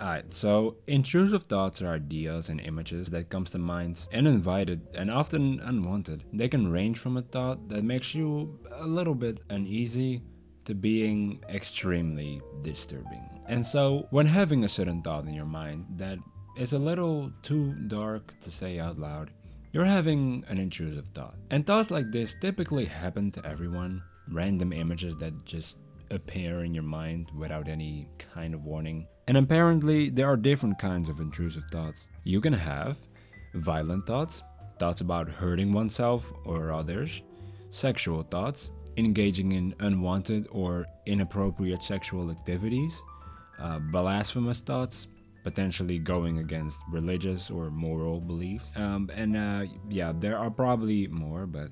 Alright, so intrusive thoughts are ideas and images that comes to mind, uninvited and often unwanted. They can range from a thought that makes you a little bit uneasy to being extremely disturbing. And so, when having a certain thought in your mind that is a little too dark to say out loud, you're having an intrusive thought. And thoughts like this typically happen to everyone. Random images that just appear in your mind without any kind of warning. And apparently, there are different kinds of intrusive thoughts. You can have violent thoughts, thoughts about hurting oneself or others, sexual thoughts, engaging in unwanted or inappropriate sexual activities, blasphemous thoughts, potentially going against religious or moral beliefs. Yeah, there are probably more, but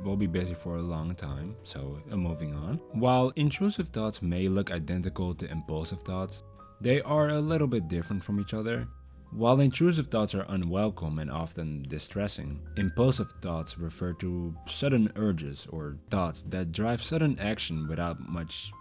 we'll be busy for a long time, so moving on. While intrusive thoughts may look identical to impulsive thoughts, they are a little bit different from each other. While intrusive thoughts are unwelcome and often distressing, impulsive thoughts refer to sudden urges or thoughts that drive sudden action without much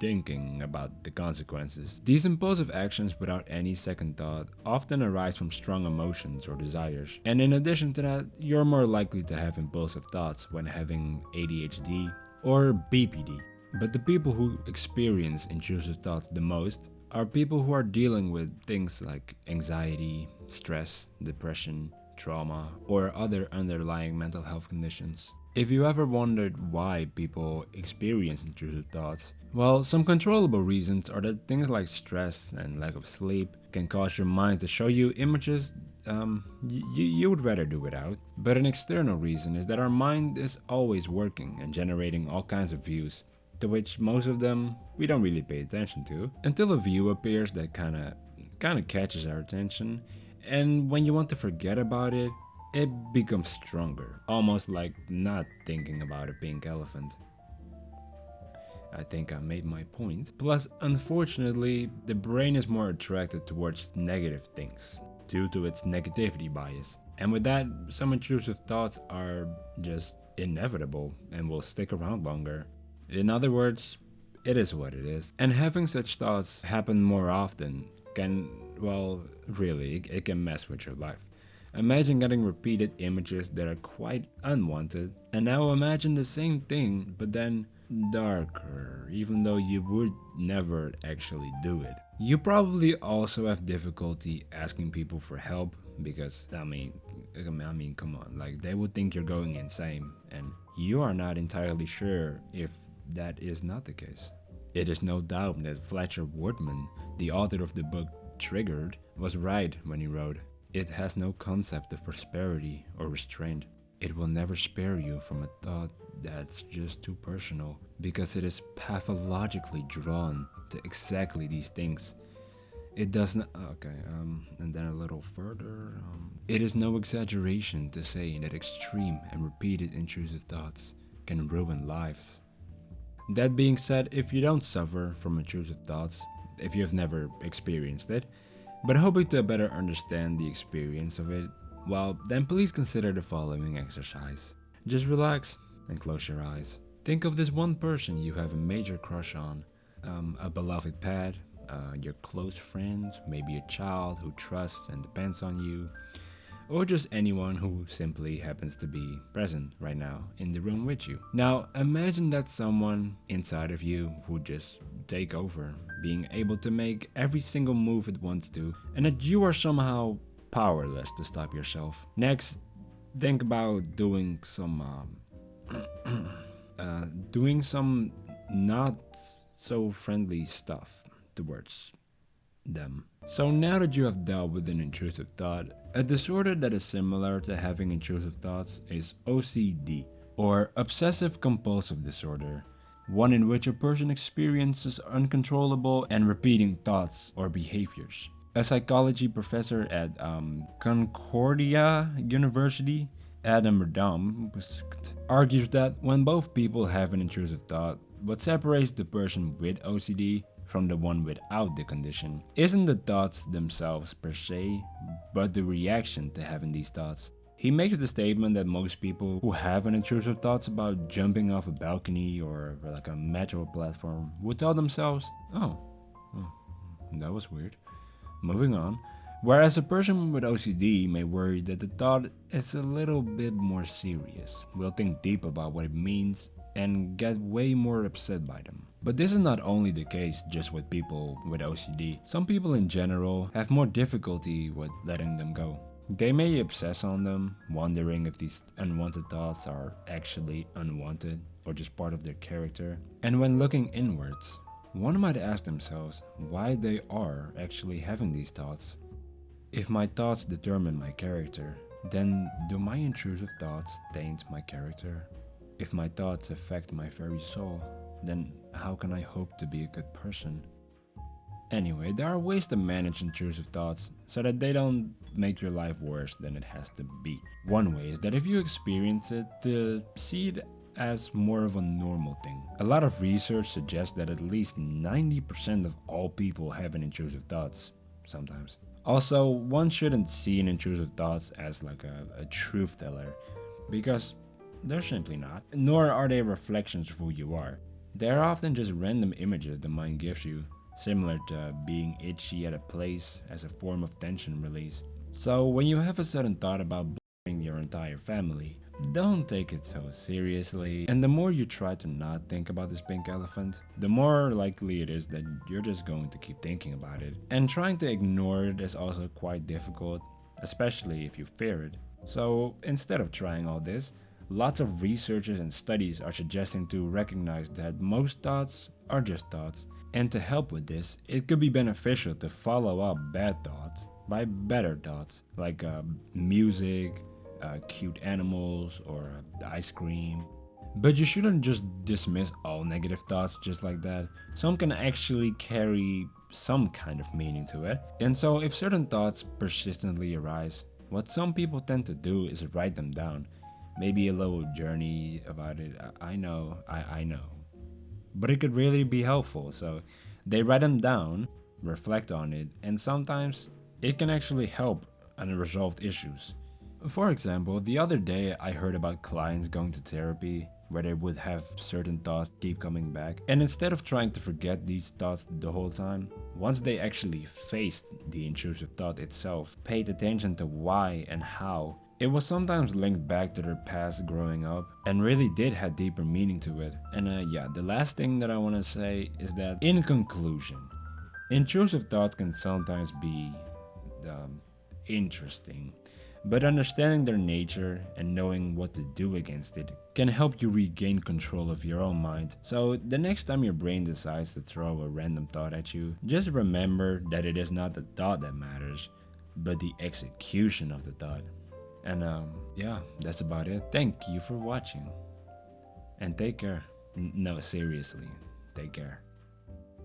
thinking about the consequences. These impulsive actions without any second thought often arise from strong emotions or desires. And in addition to that, you're more likely to have impulsive thoughts when having ADHD or BPD. But the people who experience intrusive thoughts the most are people who are dealing with things like anxiety, stress, depression, trauma, or other underlying mental health conditions. If you ever wondered why people experience intrusive thoughts, well, some controllable reasons are that things like stress and lack of sleep can cause your mind to show you images you would rather do without. But an external reason is that our mind is always working and generating all kinds of views, to which most of them we don't really pay attention to, until a view appears that kinda catches our attention, and when you want to forget about it, it becomes stronger, almost like not thinking about a pink elephant. I think I made my point. Plus, unfortunately, the brain is more attracted towards negative things due to its negativity bias. And with that, some intrusive thoughts are just inevitable and will stick around longer. In other words, it is what it is. And having such thoughts happen more often can, well, really, it can mess with your life. Imagine getting repeated images that are quite unwanted, and now imagine the same thing, but then darker, even though you would never actually do it. You probably also have difficulty asking people for help because, I mean, come on, like they would think you're going insane, and you are not entirely sure if that is not the case. It is no doubt that Fletcher Wortmann, the author of the book Triggered, was right when he wrote, "It has no concept of prosperity or restraint. It will never spare you from a thought that's just too personal, because it is pathologically drawn to exactly these things. It does not..." And then a little further. It is no exaggeration to say that extreme and repeated intrusive thoughts can ruin lives. That being said, if you don't suffer from intrusive thoughts, if you have never experienced it, but hoping to better understand the experience of it, well, then please consider the following exercise. Just relax and close your eyes. Think of this one person you have a major crush on, a beloved pet, your close friend, maybe a child who trusts and depends on you, or just anyone who simply happens to be present right now in the room with you. Now, imagine that someone inside of you would just take over, being able to make every single move it wants to, and that you are somehow powerless to stop yourself. Next, think about doing some not so friendly stuff towards them. So now that you have dealt with an intrusive thought, a disorder that is similar to having intrusive thoughts is OCD, or Obsessive Compulsive Disorder, one in which a person experiences uncontrollable and repeating thoughts or behaviors. A psychology professor at Concordia University, Adam Radomskt, argues that when both people have an intrusive thought, what separates the person with OCD from the one without the condition isn't the thoughts themselves per se, but the reaction to having these thoughts. He makes the statement that most people who have an intrusive thoughts about jumping off a balcony or like a metro platform would tell themselves, oh, that was weird. moving on. Whereas a person with OCD may worry that the thought is a little bit more serious, will think deep about what it means, and get way more upset by them. But this is not only the case just with people with OCD. Some people in general have more difficulty with letting them go. They may obsess on them, wondering if these unwanted thoughts are actually unwanted or just part of their character. And when looking inwards, one might ask themselves why they are actually having these thoughts. If my thoughts determine my character, then do my intrusive thoughts taint my character? If my thoughts affect my very soul, then how can I hope to be a good person? Anyway, there are ways to manage intrusive thoughts so that they don't make your life worse than it has to be. One way is that if you experience it, to see it as more of a normal thing. A lot of research suggests that at least 90% of all people have an intrusive thoughts, sometimes. Also, one shouldn't see an intrusive thoughts as like a truth teller, because they're simply not, nor are they reflections of who you are. They're often just random images the mind gives you, similar to being itchy at a place as a form of tension release. So when you have a sudden thought about blowing your entire family, don't take it so seriously. And the more you try to not think about this pink elephant, the more likely it is that you're just going to keep thinking about it. And trying to ignore it is also quite difficult, especially if you fear it. So instead of trying all this, lots of researchers and studies are suggesting to recognize that most thoughts are just thoughts. And to help with this, it could be beneficial to follow up bad thoughts by better thoughts, like music, cute animals, or ice cream. But you shouldn't just dismiss all negative thoughts just like that. Some can actually carry some kind of meaning to it. And so if certain thoughts persistently arise, what some people tend to do is write them down. Maybe a little journey about it. I know. But it could really be helpful. So they write them down, reflect on it, and sometimes it can actually help unresolved issues. For example, the other day I heard about clients going to therapy where they would have certain thoughts keep coming back, and instead of trying to forget these thoughts the whole time, once they actually faced the intrusive thought itself, paid attention to why and how, it was sometimes linked back to their past growing up and really did have deeper meaning to it. And the last thing that I want to say is that in conclusion, intrusive thoughts can sometimes be interesting, but understanding their nature and knowing what to do against it can help you regain control of your own mind. So the next time your brain decides to throw a random thought at you, just remember that it is not the thought that matters, but the execution of the thought. And that's about it. Thank you for watching. And take care. No, seriously, take care.